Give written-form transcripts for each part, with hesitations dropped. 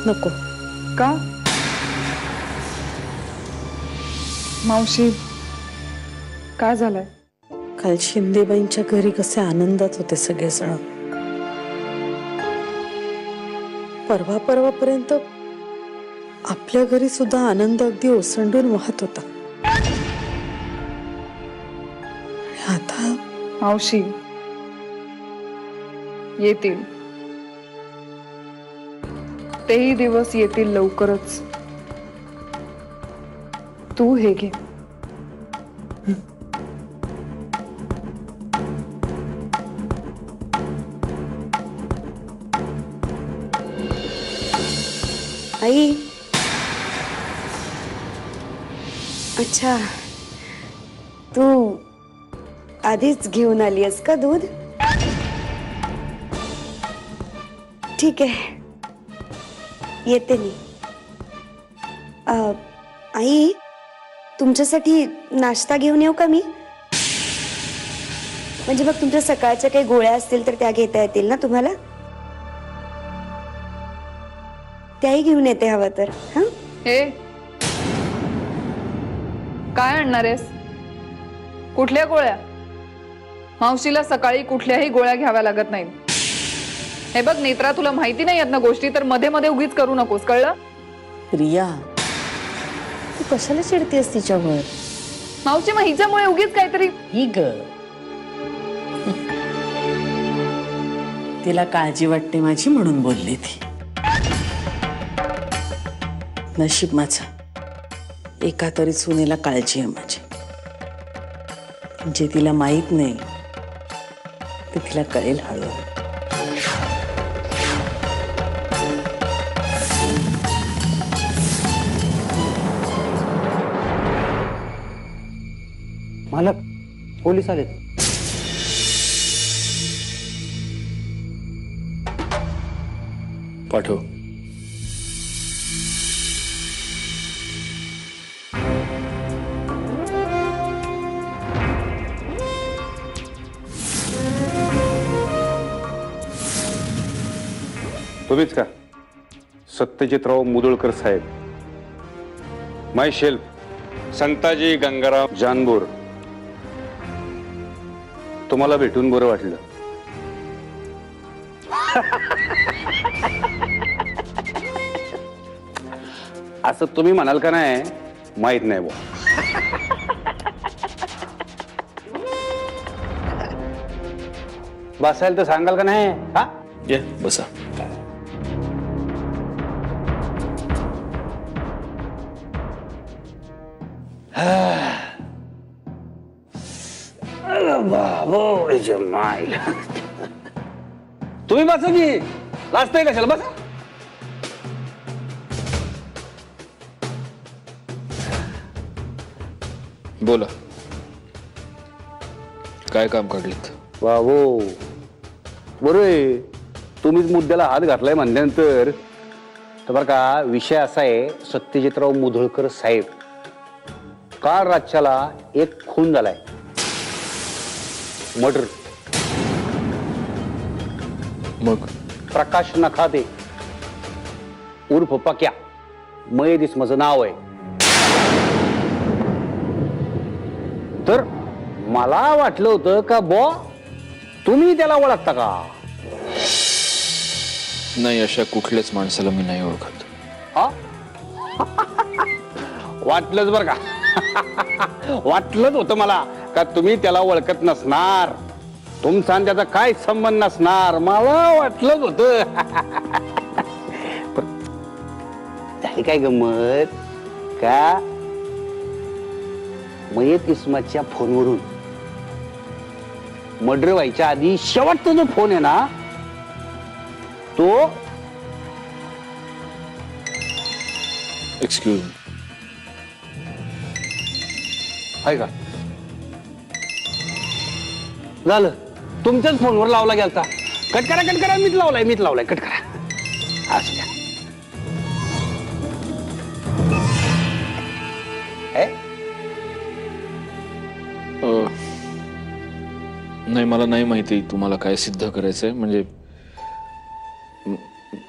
नको. का मावशी, काय झालंय? काल शिंदेबाईंच्या घरी कसे आनंदात होते सगळेजण. परवापर्यंत आपल्या घरी सुद्धा आनंद अगदी ओसंडून वाहत होता. आता मावशी येतील, तेही दिवस येतील लवकरच. तू हे घे. आई, अच्छा, तू आधीच घेऊन आली आहेस का दूध? ठीक आहे, येते मी. आई, तुमच्यासाठी नाश्ता घेऊन येऊ का मी? म्हणजे मग तुमच्या सकाळच्या काही गोळ्या असतील तर त्या घेता येतील ना तुम्हाला? त्याही घेऊन येते हवं तर. हा, हे काय आणणार आहेस? कुठल्या गोळ्या? मावशीला सकाळी कुठल्याही गोळ्या घ्याव्या लागत नाहीत. हे बघ नेत्रा, तुला माहिती नाही आहेत ना गोष्टी, तर मध्ये मध्ये उगीच करू नकोस, कळलं? प्रिया, तू कशाला चिडतेस तिच्यावर? मावशी, मग हिच्यामुळे उगीच काहीतरी. ही ग, तिला काळजी वाटते माझी म्हणून बोलली ती. नशीब माझं, एका तरी सुनेला काळजी आहे माझी. जे तिला माहित नाही ते तिला कळेल हळूहळू. मालक, पोलीस आलेत. पाठव. तुम्हीच का सत्यजितराव मुदुळकर साहेब? माय शेल्फ संताजी गंगाराम जानबोर. तुम्हाला भेटून बरं वाटलं. असं तुम्ही म्हणाल का नाही माहित नाही बुवा. बसायला तर सांगाल का नाही? हा, ये बसा. तुम्ही बसा की, लाजताय कशाला? बसा. बोला, काय काम काढलेत? बाबो, बरोबर आहे. तुम्हीच मुद्द्याला हात घातलाय म्हणल्यानंतर तर बरं का, विषय असा आहे सत्यजितराव मुधोळकर साहेब, काल रातच्याला एक खून झालाय. मर्डर. मग प्रकाश नखाते उर्फ पक्या, मयत इसमाचं नाव आहे. तर मला वाटलं होतं का बॉ तुम्ही त्याला ओळखता का? नाही, अशा कुठल्याच माणसाला मी नाही ओळखत. हा? वाटलंच बर का. वाटलंच होतं मला का तुम्ही त्याला ओळखत नसणार. तुमचा आणि त्याचा काय संबंध नसणार, मला वाटलंच होतं. झाली काय गंमत का, मयत इस्माच्या फोनवरून मर्डर व्हायच्या आधी शेवटचा जो फोन आहे ना, तो एक्सक्यूज मी. आहे का? झालं, तुमच्याच फोनवर लावला गेलता. कट करा, मीच लावलाय, कट करा. असू द्या. नाही, मला नाही माहिती तुम्हाला काय सिद्ध करायचंय. म्हणजे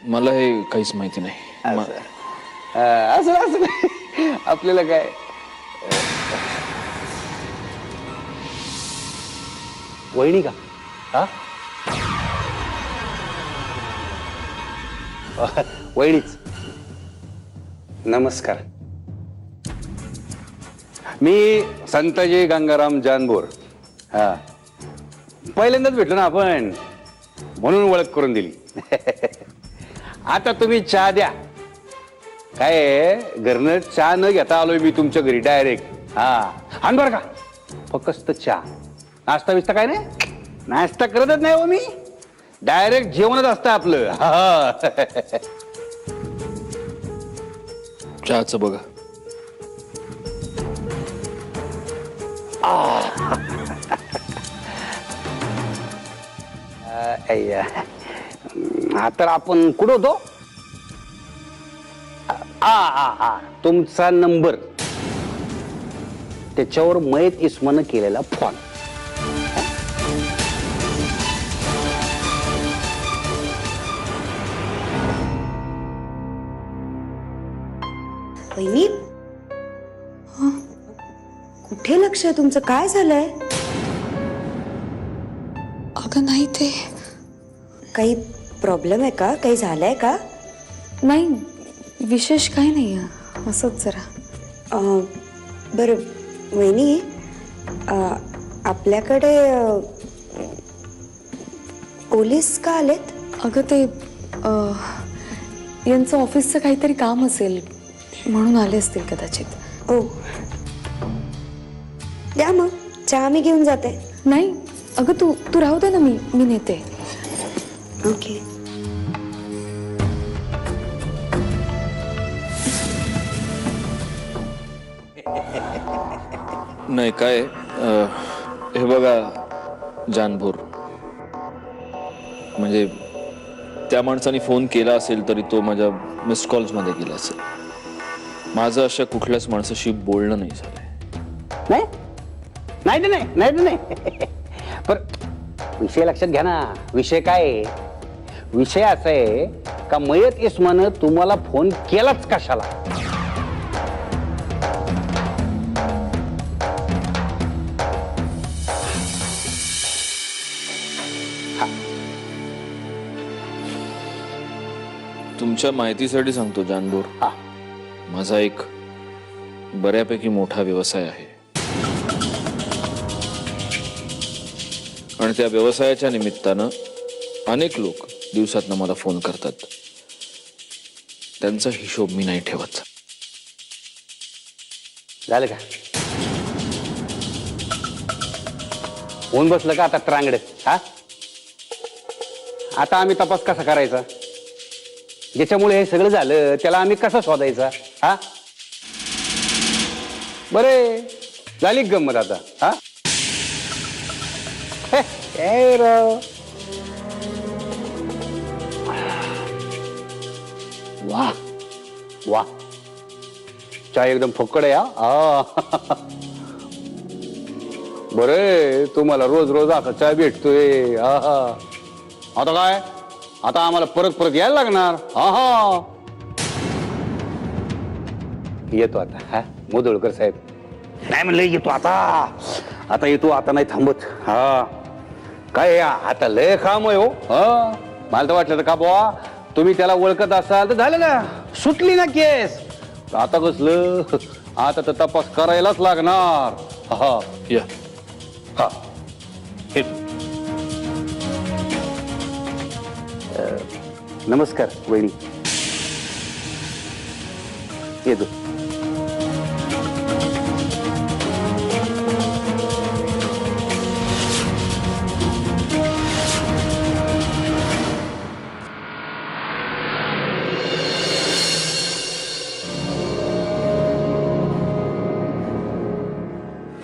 मला हे काहीच माहिती नाही. असं असं नाही. आपल्याला काय वहिनी का हा वहिनीच नमस्कार. मी संतजी गंगाराम जानबोर. हा पहिल्यांदाच भेटलो ना आपण म्हणून ओळख करून दिली. आता तुम्ही चहा द्या. काय आहे, घरनं चहा न घेता आलोय मी तुमच्या घरी डायरेक्ट. हा आणि बरं का फक्त चहा, नाश्ता बिस्ता काय नाही. नाश्ता करतच नाही हो मी, डायरेक्ट जेवणच असतं आपलं. हा. चहाचं बघा. अय्या. हा तर आपण कुठं होतो. तुमचा नंबर त्याच्यावर मयत इस्मानं केलेला फोन. वहिनी कुठे लक्ष आहे तुमचं? काय झालंय? अगं नाही ते काही प्रॉब्लेम आहे का? काही झालंय का? नाही, विशेष काही नाही आहे, असंच जरा. बरं वहिनी, आपल्याकडे पोलीस का आलेत? अगं ते यांचं ऑफिसचं काहीतरी काम असेल म्हणून आले असतील कदाचित. ओ द्या मग चहा मी घेऊन जाते. नाही अगं तू राहू दे ना, मी नेते. ओके. नाही काय हे बघा जानभोर, म्हणजे त्या माणसाने फोन केला असेल तरी तो माझ्या मिस कॉल्स मध्ये गेला असेल. माझं अशा कुठल्याच माणसाशी बोलणं नाही झालंय. नाही नाही नाही नाही नाही. पण विषय लक्षात घ्या ना. विषय काय आहे? विषय असा आहे का मयत इस्मानं तुम्हाला फोन केलाच कशाला? तुमच्या माहितीसाठी सांगतो जानभोर, हा माझा एक बऱ्यापैकी मोठा व्यवसाय आहे आणि त्या व्यवसायाच्या निमित्तानं अनेक लोक दिवसातनं मला फोन करतात. त्यांचा हिशोब मी नाही ठेवत. झालं का? होऊन बसलं का आता ट्रांगड? हा आता आम्ही तपास कसा करायचा? ज्याच्यामुळे हे सगळं झालं त्याला आम्ही कसा शोधायचा? हा बरे झाली गंमत आता. हा हे राव. वा वा चहा एकदम फुक्कड आहे. हा बरे तुम्हाला रोज रोज असा चहा भेटतोय. आता काय, आता आम्हाला परत परत यायला लागणार. हा येतो आता. हा मोदोळकर साहेब नाही म्हणलं येतो आता. आता येतो, आता नाही थांबत. हा काय आता लय काम आहे हो. हा मला तर वाटलं का बुवा तुम्ही त्याला ओळखत असाल तर झालं ना, सुटली ना केस. आता कसलं, आता तर तपास करायलाच लागणार. हा या हा नमस्कार वहिनी. येतो.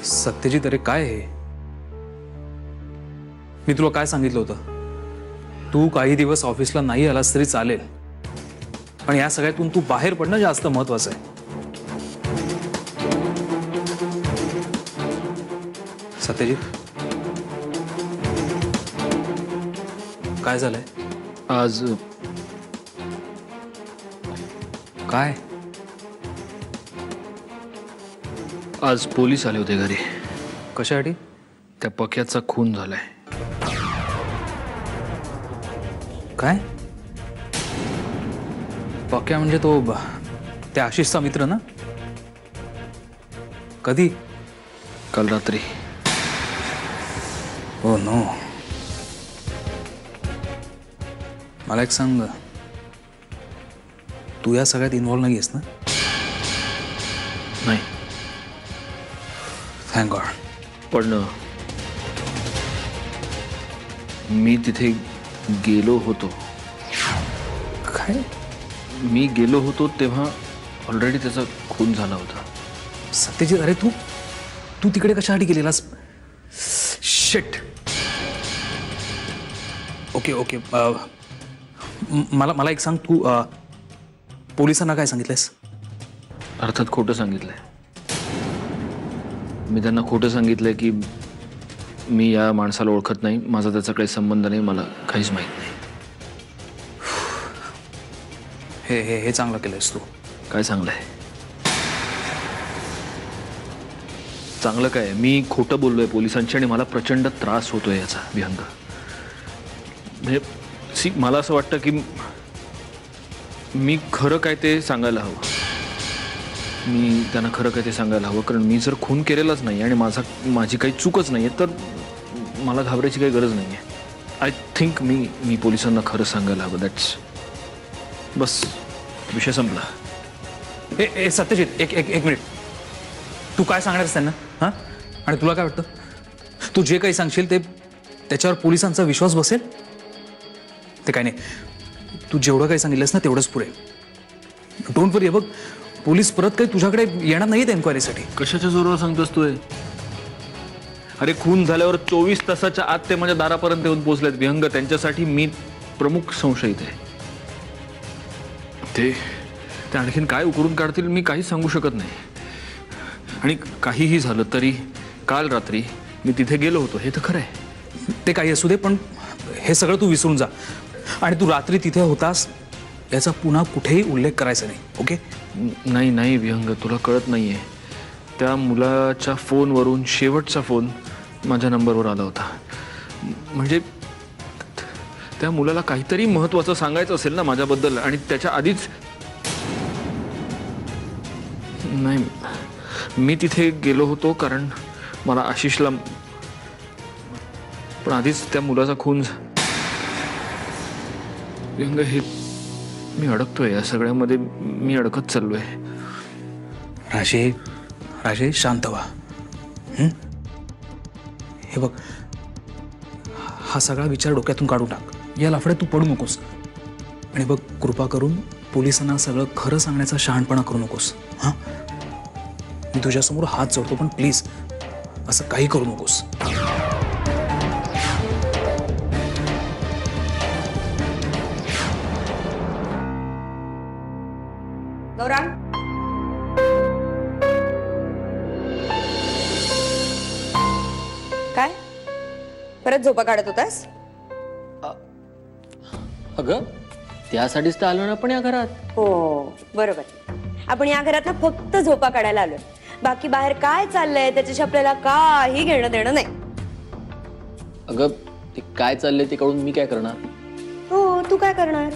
सत्यजित, अरे काय हे? मी तुला काय सांगितलं होतं? तू काही दिवस ऑफिसला नाही आलास तरी चालेल, पण या सगळ्यातून तू बाहेर पडणं जास्त महत्वाचं आहे. सत्यजित, काय झालंय? आज काय? आज पोलीस आले होते घरी. कशासाठी? त्या पक्याचा खून झालाय. काय? पक्या म्हणजे तो त्या आशिषचा मित्र ना? कधी? काल रात्री. हो नो. मला एक सांग, तू या सगळ्यात इन्व्हॉल्व नाही आहेस ना? नाही. Thank God. पण मी तिथे गेलो होतो. काय? मी गेलो होतो तेव्हा ऑलरेडी त्याचा खून झाला होता. सत्यजित, अरे तू तू तिकडे कशासाठी गेलेलास? शिट. Okay okay. मला एक सांग, तू पोलिसांना काय सांगितलंयस? अर्थात खोटं सांगितलंय. मी त्यांना खोटं सांगितलंय की मी या माणसाला ओळखत नाही, माझा त्याचा काही संबंध नाही, मला काहीच माहीत नाही. हे हे हे चांगलं केलंयस तू. काय चांगलंय? चांगलं काय? मी खोटं बोललोय पोलिसांची आणि मला प्रचंड त्रास होतोय याचा, विहंग. म्हणजे मला असं वाटतं की मी खरं काय ते सांगायला हवं. मी त्यांना खरं काय ते सांगायला हवं, कारण मी जर खून केलेलाच नाही आणि माझी काही चूकच नाही आहे तर मला घाबरायची काही गरज नाही आहे. आय थिंक मी पोलिसांना खरं सांगायला हवं. दॅट्स बस, विषय संपला. ए सत्यजित, एक मिनिट. तू काय सांगणारस त्यांना? हां, आणि तुला काय वाटतं, तू जे काही सांगशील ते त्याच्यावर पोलिसांचा विश्वास बसेल? ते काय नाही, तू जेवढं काही सांगितलंस ना तेवढंच पुरे. डोंट वरी. बघ, पोलीस परत काही तुझ्याकडे येणार नाहीत एन्क्वायरीसाठी. कशाच्या जोरावर सांगतोस तू? अरे खून झाल्यावर 24 तासाच्या आत ते माझ्या दारापर्यंत येऊन पोहोचलेत, विहंग. त्यांच्यासाठी मी प्रमुख संशयित आहे. ते आणखीन काय उकरून काढतील मी काहीच सांगू शकत नाही. आणि काहीही झालं तरी काल रात्री मी तिथे गेलो होतो, हे तर खरं आहे. ते काही असू दे, पण हे सगळं तू विसरून जा. आणि तू रात्री तिथे होतास याचा पुन्हा कुठेही उल्लेख करायचा नाही. ओके? नाही विहंग, तुला कळत नाहीये. त्या मुलाच्या फोनवरून शेवटचा फोन माझ्या नंबरवर आला होता. म्हणजे त्या मुलाला काहीतरी महत्त्वाचं सांगायचं असेल ना माझ्याबद्दल, आणि त्याच्या आधीच नाही. मी तिथे गेलो होतो कारण मला आशिषला, पण आधीच त्या मुलाचा खून. विहंग, हे मी अडकतोय या सगळ्यामध्ये, मी अडकत चाललोय. राजे शांत व्हा. हे बघ, हा सगळा विचार डोक्यातून काढून टाक. या लफड्यात तू पडू नकोस. आणि बघ, कृपा करून पोलिसांना सगळं खरं सांगण्याचा शहाणपणा करू नकोस. हां, मी तुझ्यासमोर हात जोडतो, पण प्लीज असं काही करू नकोस. गौरांग, काय परत झोपा काढत होतास? अगं, त्यासाठीच तर आलो ना आपण या घरात. हो बरोबर. आपण या घरात ना फक्त झोपा काढायला आलोय. बाकी बाहेर काय चाललंय त्याच्याशी आपल्याला काही घेणं देणं नाही. अगं, ते काय चाललंय ते कळून मी काय करणार? हो, तू काय करणार?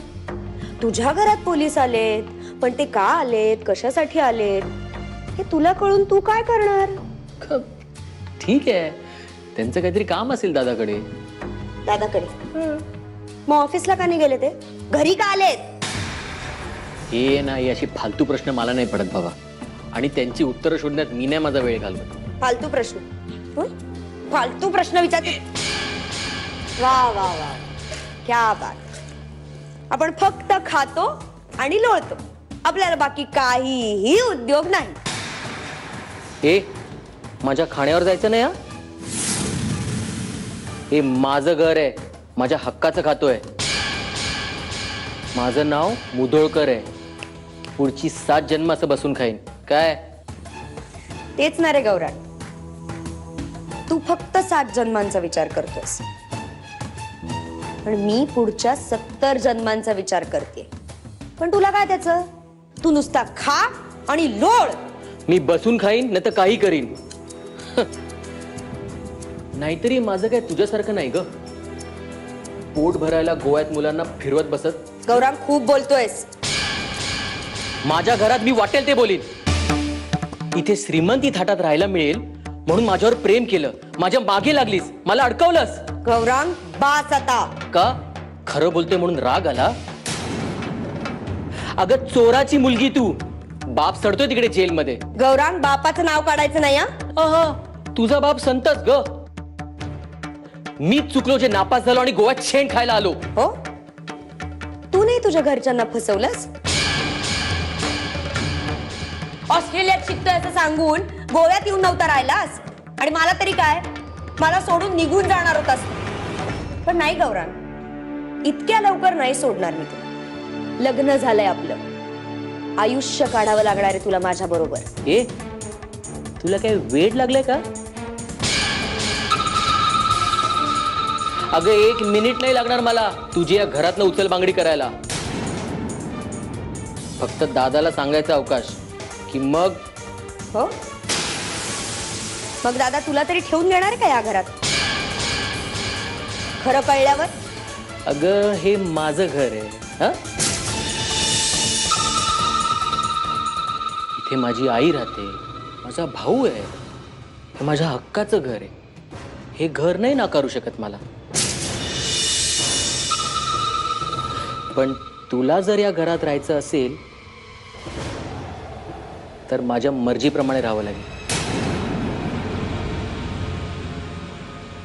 तुझ्या घरात पोलीस आलेत, पण ते का आलेत, कशासाठी आलेत हे तुला कळून तू काय करणार? ठीक आहे, त्यांचं काहीतरी काम असेल दादाकडे. दादाकडे? मग ऑफिसला का नाही गेले ते? घरी का आलेत? हे नाही, अशी फालतू प्रश्न मला नाही पडत बाबा. आणि त्यांची उत्तरं शोधण्यात मी नाही माझा वेळ घालवत. फालतू प्रश्न? फालतू प्रश्न विचारते? वा वा वा, क्या बात. आपण फक्त खातो आणि लोळतो, आपल्याला बाकी काहीही उद्योग नाही. ए, माझ्या खाण्यावर जायचं नाही हा. हे माझं घर आहे, माझ्या हक्काचं खातोय. माझं नाव मुधोळकर आहे. पुढची 7 जन्म असं बसून खाईन. काय? तेच ना रे गौरांग, तू फक्त 7 जन्मांचा विचार करतोयस, पण मी पुढच्या 70 जन्मांचा विचार करते. पण तुला काय त्याचं? तू नुसता खा आणि लोळ. मी बसून खाईन नाही तर काही करीन. नाहीतरी माझं काय तुझ्यासारखं नाही ग, पोट भरायला गोव्यात मुलांना फिरवत बसत. गौरांग खूप बोलतोयस. माझ्या घरात मी वाटेल ते बोलीन. इथे श्रीमंती थाटात राहायला मिळेल म्हणून माझ्यावर प्रेम केलं, माझ्या मागे लागलीस, मला अडकवलंस. गौरांग बास आता. का खरं बोलते म्हणून राग आला? अगं चोराची मुलगी तू, बाप सडतोय तिकडे जेलमध्ये. गौरांग बापाचं नाव काढायचं नाही हा. अहा, तुझा बाप संतच ग. मीच चुकलो जे नापास झालो आणि गोव्यात शेण खायला आलो. हो, तू नाही तुझ्या घरच्यांना फसवलंस? ऑस्ट्रेलियात शिकतोय असं सांगून गोव्यात येऊन नव्हता राहिलास, आणि मला तरी काय, मला सोडून निघून जाणार होतास. पण नाही गौरांग, इतक्या लवकर नाही सोडणार मी तुला. लग्न झालंय आपलं, आयुष्य काढावं लागणार आहे तुला माझ्या बरोबर. ए, तुला काय वेड लागलंय का? अगं 1 मिनिट नाही लागणार मला तुझी या घरातनं उचलबांगडी करायला. फक्त दादाला सांगायचा अवकाश की मग. हो, मग दादा तुला तरी ठेवून घेणार आहे का या घरात खरं कळल्यावर? अगं हे माझं घर आहे. हा, इथे माझी आई राहते, माझा भाऊ आहे, हे माझ्या हक्काचं घर आहे. हे घर नाही नाकारू शकत मला. पण तुला जर या घरात राहायचं असेल तर माझ्या मर्जीप्रमाणे राहावं लागेल.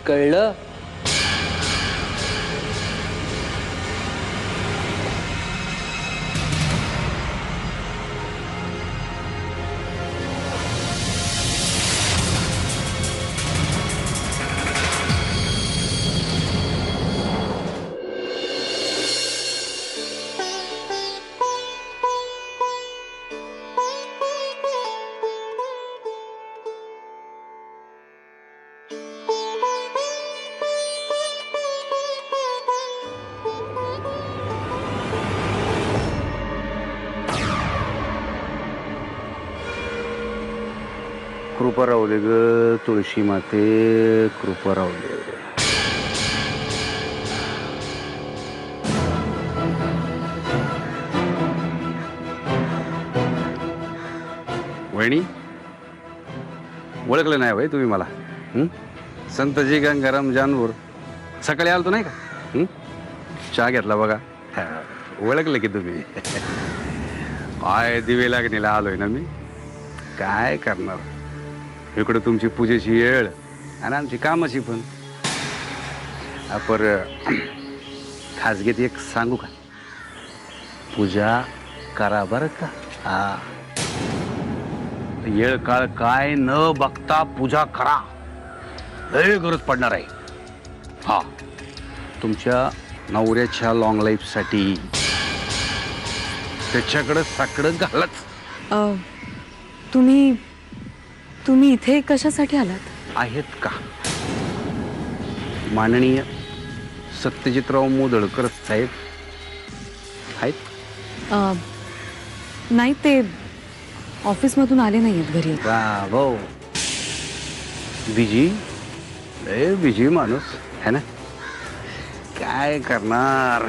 कळलं? कृपा राहू दे ग तुळशी माते, कृपा राहू दे. वहिनी, ओळखलं नाही भाई तुम्ही मला? संतजी गंगाराम जानपूर. सकाळी आलतो नाही का? चहा घेतला बघा. ओळखलं की तुम्ही? काय दिवे लागणीला आलोय ना मी. काय करणार, इकडे तुमची पूजेची वेळ आणि आमची कामाची पण. पर खासगीत एक सांगू का? पूजा करा बरं का. हा, येळ काळ काय न बघता पूजा करा, लय गरज पडणार आहे. हा, तुमच्या नवऱ्याच्या लॉंग लाईफ साठी त्याच्याकडे साकडं घालच. तुम्ही इथे कशासाठी आलात? आहेत का माननीय सत्यजितराव मोदळकर साहेब? आहेत? नाही, ते ऑफिसमधून आले नाहीयेत घरी. भाऊ बिजी, लय बिजी माणूस है ना. काय करणार,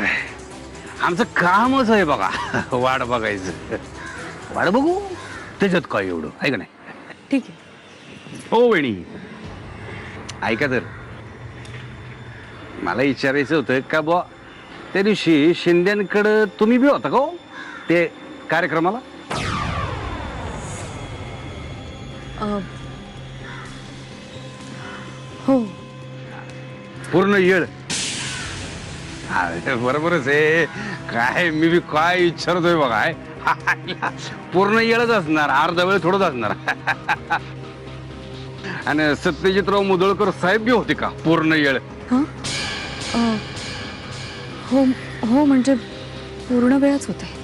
आमचं कामच आहे बघा वाट बघायचं. वाट बघू त्याच्यात काय एवढं आहे का नाही. ठीक आहे. हो वहिनी, ऐका तर, मला विचारायचं होतं का बुवा, त्या दिवशी शिंद्यांकडं तुम्ही बी होता का हो ते कार्यक्रमाला? हो. पूर्ण येळ? बरोबरच आहे. काय मी बी काय विचारतोय बघा. पूर्ण येळच असणार, अर्धा वेळ थोडंच असणार. आणि सत्यजितराव मुदळकर साहेब बी होते का पूर्ण येळ? हो हो, म्हणजे पूर्ण वेळच होते.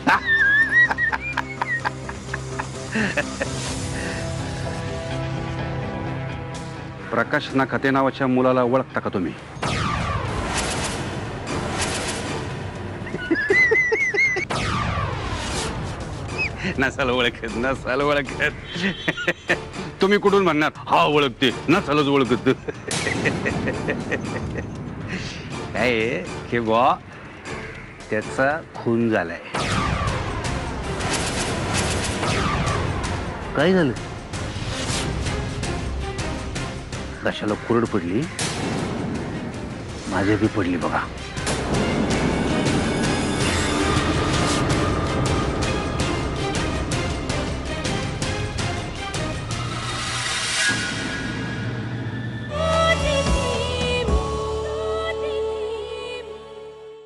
प्रकाश नाखाते नावाच्या मुलाला ओळखता का तुम्ही? नसाल ओळखत नसाल ओळखत तुम्ही कुठून म्हणणार हा ओळखते नसालच ओळखत काय आहे की बा त्याचा खून झालाय. काय झालं कशाला कुरड पडली माझ्या बी पडली बघा.